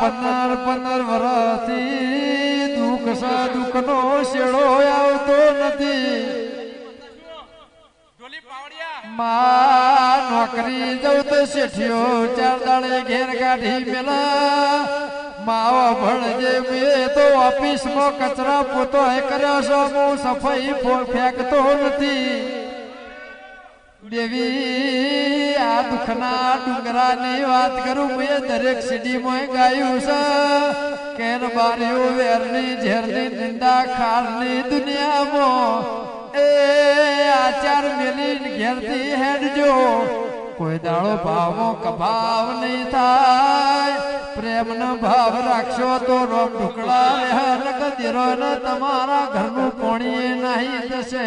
15 વર્ષથી દુઃખ દુઃખનો શેડો આવતો નથી માં નોકરી જવું તો શેઠિયો 4 દાડે ઘેર કાઢી મેલા માવા ભણજે મેં તો ઓફિસમાં કચરા પોતો કર્યો છો હું સફાઈ ફેંકતો નથી દેવી આ દુઃખના ડુંગરાની વાત કરું મેં દરેક સીડીમાં ગાયું છે કેર બારીઓ વેરની ઝેરની નિંદા ખારની દુનિયામાં એ આચાર મેલી ઘેરથી હેડજો કોઈ દાડો ભાવમાં કભાવ નહીં થાય પ્રેમનો ભાવ રાખશો તો રોમ ઢુકડા તમારા ઘરનું પોણી નહીં થશે